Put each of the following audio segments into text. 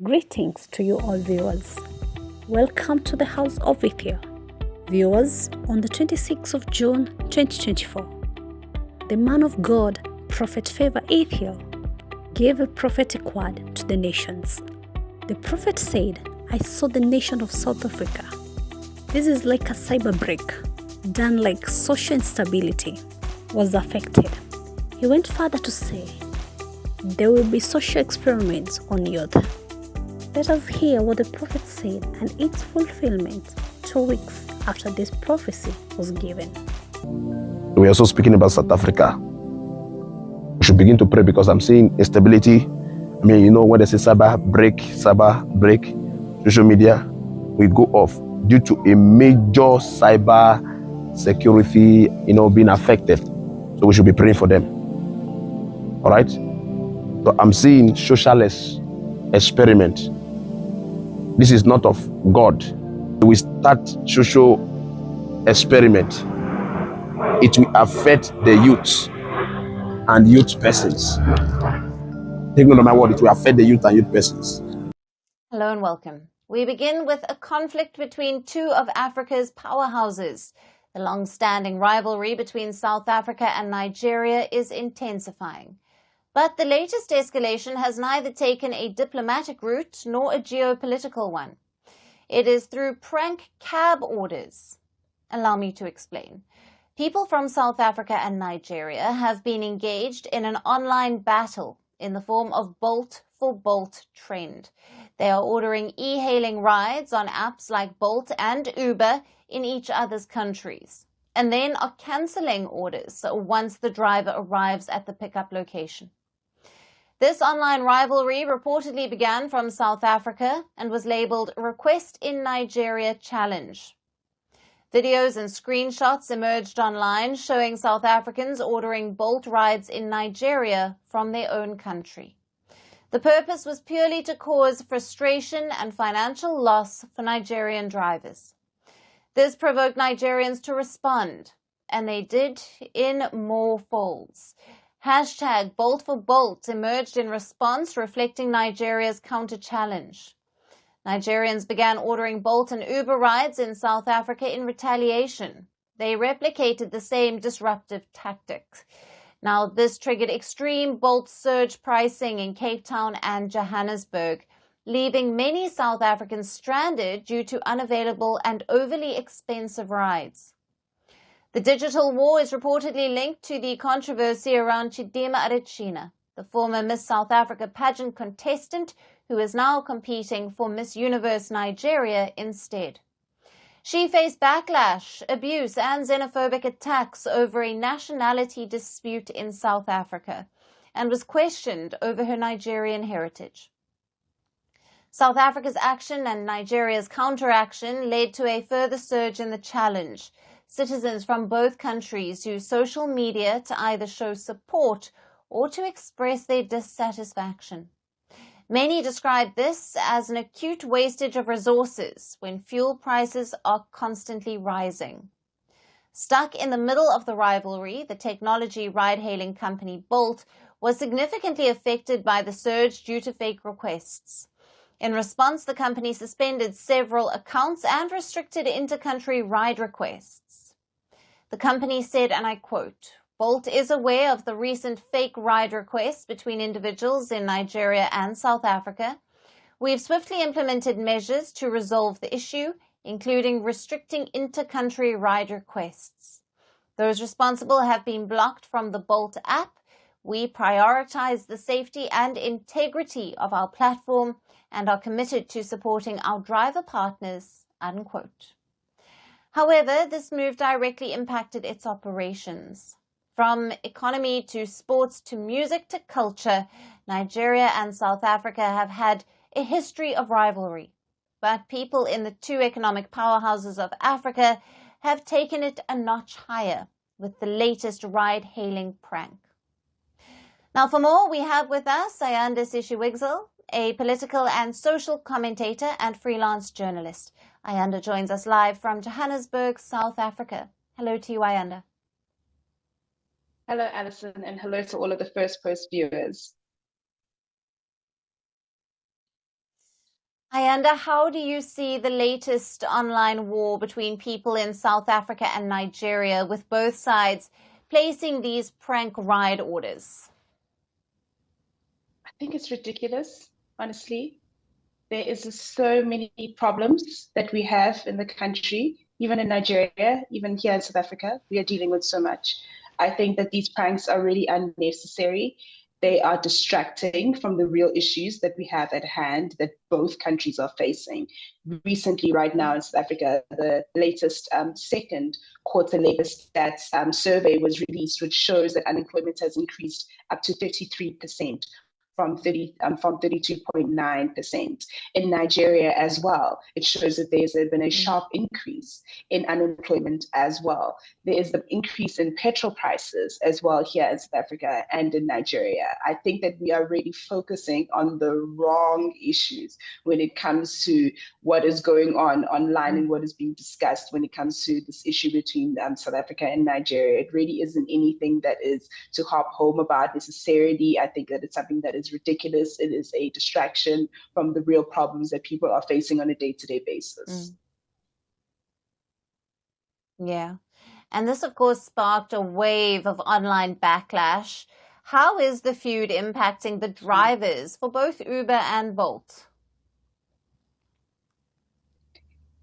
Greetings to you all viewers. Welcome to the House of Ethiel. Viewers, on the 26th of June 2024, the man of God, Prophet Favor Ethiel, gave a prophetic word to the nations. The prophet said, I saw the nation of South Africa. This is like a cyber break, done like social instability was affected. He went further to say, there will be social experiments on youth. Let us hear what the prophet said and its fulfillment 2 weeks after this prophecy was given. We're also speaking about South Africa. We should begin to pray because I'm seeing instability. When they say cyber break, social media will go off due to a major cyber security, being affected. So we should be praying for them. All right? So I'm seeing social experiment. This is not of God. We start social experiment. It will affect the youth and youth persons. Take note of my word, it will affect the youth and youth persons. Hello and welcome. We begin with a conflict between two of Africa's powerhouses. The long-standing rivalry between South Africa and Nigeria is intensifying. But the latest escalation has neither taken a diplomatic route nor a geopolitical one. It is through prank cab orders. Allow me to explain. People from South Africa and Nigeria have been engaged in an online battle in the form of Bolt for Bolt trend. They are ordering e-hailing rides on apps like Bolt and Uber in each other's countries, and then are cancelling orders once the driver arrives at the pickup location. This online rivalry reportedly began from South Africa and was labeled Request in Nigeria Challenge. Videos and screenshots emerged online showing South Africans ordering Bolt rides in Nigeria from their own country. The purpose was purely to cause frustration and financial loss for Nigerian drivers. This provoked Nigerians to respond, and they did in more folds. Hashtag Bolt for Bolt emerged in response, reflecting Nigeria's counter-challenge. Nigerians began ordering Bolt and Uber rides in South Africa in retaliation. They replicated the same disruptive tactics. Now, this triggered extreme Bolt surge pricing in Cape Town and Johannesburg, leaving many South Africans stranded due to unavailable and overly expensive rides. The digital war is reportedly linked to the controversy around Chidima Adetshina, the former Miss South Africa pageant contestant who is now competing for Miss Universe Nigeria instead. She faced backlash, abuse, and xenophobic attacks over a nationality dispute in South Africa and was questioned over her Nigerian heritage. South Africa's action and Nigeria's counteraction led to a further surge in the challenge. Citizens from both countries use social media to either show support or to express their dissatisfaction. Many describe this as an acute wastage of resources when fuel prices are constantly rising. Stuck in the middle of the rivalry, the technology ride-hailing company Bolt was significantly affected by the surge due to fake requests. In response, the company suspended several accounts and restricted inter-country ride requests. The company said, and I quote, Bolt is aware of the recent fake ride requests between individuals in Nigeria and South Africa. We've swiftly implemented measures to resolve the issue, including restricting inter-country ride requests. Those responsible have been blocked from the Bolt app. We prioritize the safety and integrity of our platform and are committed to supporting our driver partners, unquote. However, this move directly impacted its operations. From economy to sports to music to culture, Nigeria and South Africa have had a history of rivalry. But people in the two economic powerhouses of Africa have taken it a notch higher with the latest ride-hailing prank. Now, for more, we have with us Ayanda Sishiwigzel, a political and social commentator and freelance journalist. Ayanda joins us live from Johannesburg, South Africa. Hello to you, Ayanda. Hello, Alison, and hello to all of the First Post viewers. Ayanda, how do you see the latest online war between people in South Africa and Nigeria, with both sides placing these prank ride orders? I think it's ridiculous, honestly. There is so many problems that we have in the country, even in Nigeria, even here in South Africa. We are dealing with so much. I think that these pranks are really unnecessary. They are distracting from the real issues that we have at hand that both countries are facing. Recently, right now in South Africa, the latest second quarter labor stats survey was released, which shows that unemployment has increased up to 53%. From 32.9%. In Nigeria as well, it shows that there's been a sharp increase in unemployment as well. There is an increase in petrol prices as well here in South Africa and in Nigeria. I think that we are really focusing on the wrong issues when it comes to what is going on online and what is being discussed when it comes to this issue between South Africa and Nigeria. It really isn't anything that is to harp home about necessarily. I think that it's something that is ridiculous. It is a distraction from the real problems that people are facing on a day-to-day basis. Yeah. And this, of course, sparked a wave of online backlash. How is the feud impacting the drivers for both Uber and Bolt?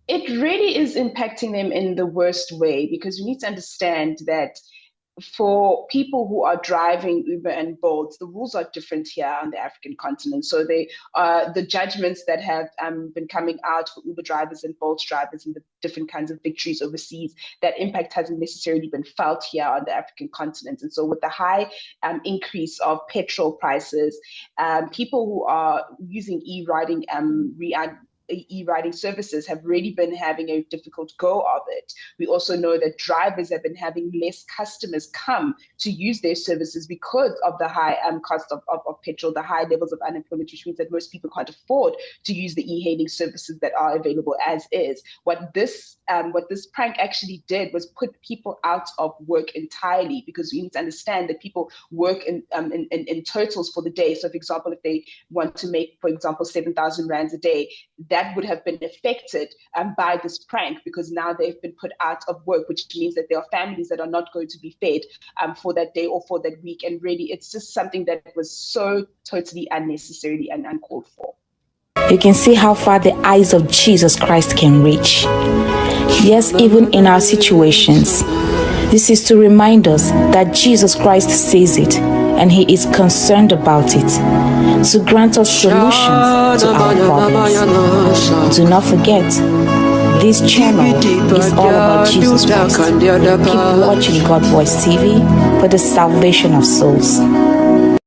It really is impacting them in the worst way, because you need to understand that for people who are driving Uber and Bolt, the rules are different here on the African continent. So they the judgments that have been coming out for Uber drivers and Bolt drivers and the different kinds of victories overseas, that impact hasn't necessarily been felt here on the African continent. And so with the high increase of petrol prices, people who are using e-riding e-riding services have really been having a difficult go of it. We also know that drivers have been having less customers come to use their services because of the high cost of petrol, the high levels of unemployment, which means that most people can't afford to use the e-hailing services that are available as is. What this prank actually did was put people out of work entirely, because you need to understand that people work in totals for the day. So, for example, if they want to make, for example, 7,000 rands a day, that would have been affected by this prank, because now they've been put out of work, which means that there are families that are not going to be fed for that day or for that week. And really, it's just something that was so totally unnecessary and uncalled for. You can see how far the eyes of Jesus Christ can reach. Yes, even in our situations, this is to remind us that Jesus Christ sees it and he is concerned about it, to grant us solutions to our problems. Do not forget, this channel is all about Jesus Christ. Keep watching God Voice TV for the salvation of souls.